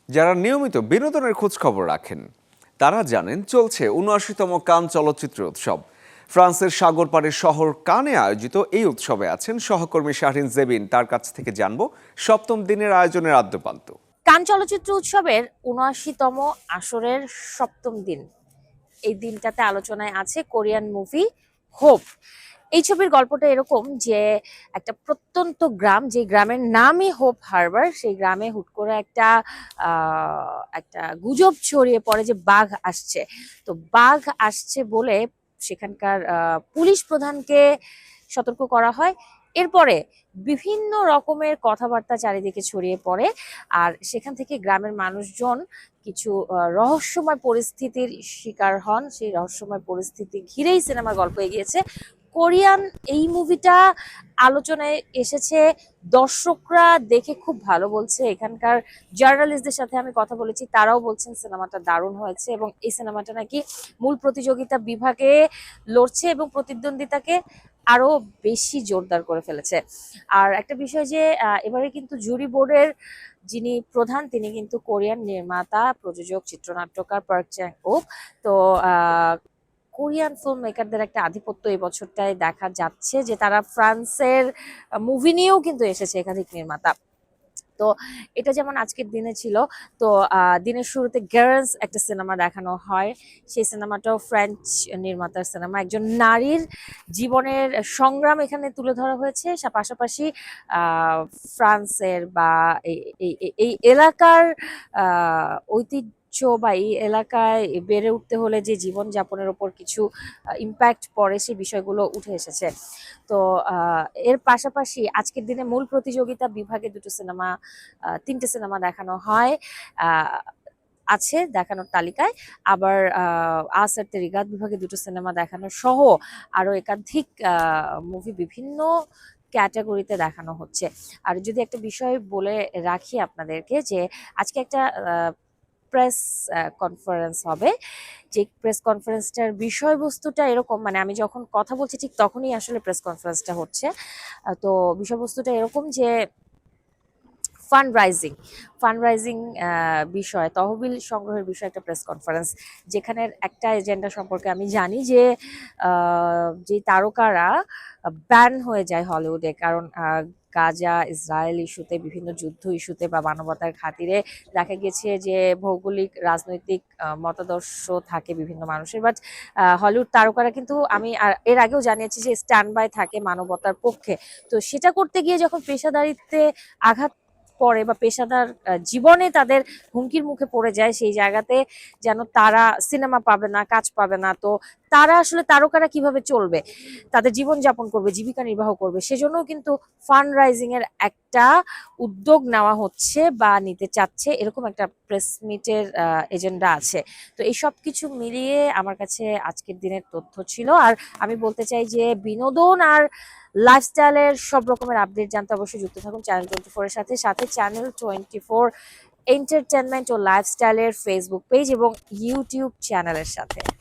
যারা নিয়মিত বিনোদনের খোঁজ খবর রাখেন তারা জানেন চলছে ৭৯তম কান চলচ্চিত্র উৎসব। ফ্রান্সের সাগর পাড়ের শহর কানে আয়োজিত এই উৎসবে আছেন সহকর্মী শাহরিন জেবিন। তার কাছ থেকে জানবো সপ্তম দিনের আয়োজনের আদ্যপান্ত। কান চলচ্চিত্র উৎসবের ৭৯তম আসরের সপ্তম দিন। এই দিনটাতে আলোচনায় আছে কোরিয়ান মুভি হোপ। এই ছবির গল্পটা এরকম যে একটা প্রত্যন্ত গ্রাম, যে গ্রামের নামই হোপ হারবার, সেই গ্রামে হুট করে একটা গুজব ছড়িয়ে পড়ে যে বাঘ আসছে। তো বাঘ আসছে বলে সেখানকার পুলিশ প্রধানকে সতর্ক করা হয়। এরপরে বিভিন্ন রকমের কথাবার্তা চারিদিকে ছড়িয়ে পড়ে, আর সেখান থেকে গ্রামের মানুষজন কিছু রহস্যময় পরিস্থিতির শিকার হন। সেই রহস্যময় পরিস্থিতি ঘিরেই সিনেমার গল্প এগিয়েছে। কোরিয়ান এই মুভিটা আলোচনায় এসেছে, দর্শকরা দেখে খুব ভালো বলছে। এখানকার জার্নালিস্টদের সাথে আমি কথা বলেছি, তারাও বলছেন সিনেমাটা দারুণ হয়েছে এবং এই সিনেমাটা নাকি মূল প্রতিযোগিতা বিভাগে লড়ছে এবং প্রতিদ্বন্দ্বিতাকে আরো বেশি জোরদার করে ফেলেছে। আর একটা বিষয় যে এবারে কিন্তু জুরি বোর্ডের যিনি প্রধান, তিনি কিন্তু কোরিয়ান নির্মাতা, প্রযোজক, চিত্রনাট্যকার পার্ক চ্যাং ওক। তো কোরিয়ান ফিল্ম মেকারদের একটা আধিপত্য এই বছরটায় দেখা যাচ্ছে, যে তারা ফ্রান্সের মুভি নিয়েও কিন্তু এসেছে একাধিক নির্মাতা। তো এটা যেমন আজকের দিনে ছিল। তো দিনের শুরুতে গার্লস একটা সিনেমা দেখানো হয়। সেই সিনেমাটাও ফ্রেঞ্চ নির্মাতার সিনেমা। একজন নারীর জীবনের সংগ্রাম এখানে তুলে ধরা হয়েছে। পাশাপাশি ফ্রান্সের বা এই এলাকার ঐতিহ্য বা এই এলাকায় বেড়ে উঠতে হলে যে জীবনযাপনের ওপর কিছু ইম্প্যাক্ট পড়ে, সেই বিষয়গুলো উঠে এসেছে। তো এর পাশাপাশি আজকের দিনে মূল প্রতিযোগিতা বিভাগে তিনটে সিনেমা দেখানো হয়, আছে দেখানোর তালিকায়। আবার আসার তেরিগাত বিভাগে দুটো সিনেমা দেখানো সহ আরো একাধিক মুভি বিভিন্ন ক্যাটাগরিতে দেখানো হচ্ছে। আর যদি একটা বিষয় বলে রাখি আপনাদেরকে, যে আজকে একটা প্রেস কনফারেন্স হবে। যে প্রেস কনফারেন্সটার বিষয়বস্তুটা এরকম, মানে আমি যখন কথা বলছি ঠিক তখনই আসলে প্রেস কনফারেন্সটা হচ্ছে। তো বিষয়বস্তুটা এরকম যে ফান্ড রাইজিং বিষয়, তহবিল সংগ্রহের বিষয়ে একটা প্রেস কনফারেন্স, যেখানে একটা এজেন্ডা সম্পর্কে আমি জানি যে যে তারকারা ব্যান হয়ে যায় হলিউডে, কারণ গাজা ইসরায়েল ইস্যুতে, বিভিন্ন যুদ্ধ ইস্যুতে বা মানবতার খাতিরে দেখা গেছে যে ভৌগোলিক রাজনৈতিক মতাদর্শ থাকে বিভিন্ন মানুষের। বাট হলিউড তারকারা কিন্তু, আমি এর আগেও জানিয়েছি, যে স্ট্যান্ড বাই থাকে মানবতার পক্ষে। তো সেটা করতে গিয়ে যখন পেশাদারিত্বে আঘাত পড়ে বা পেশাদার জীবনে তাদের হুমকির মুখে পড়ে যায়, সেই জায়গাতে যেন তারা সিনেমা পাবে না, কাজ পাবে না। তো তারা আসলে, তারকারা কিভাবে চলবে, তাদের জীবন যাপন করবে, জীবিকা নির্বাহ করবে, সেজন্য কিন্তু ফান্ড রাইজিং এর একটা উদ্যোগ নেওয়া হচ্ছে বা নিতে চাচ্ছে, এরকম একটা প্রেস মিটের এজেন্ডা আছে। তো এই সব কিছু মিলিয়ে আমার কাছে আজকের দিনের তথ্য ছিল। আর আমি বলতে চাই যে বিনোদন আর লাইফস্টাইলের সব রকমের আপডেট জানতে অবশ্যই যুক্ত থাকুন চ্যানেল 24 এর সাথে, চ্যানেল 24 এন্টারটেনমেন্ট ও লাইফস্টাইলের ফেসবুক পেজ এবং ইউটিউব চ্যানেলের সাথে।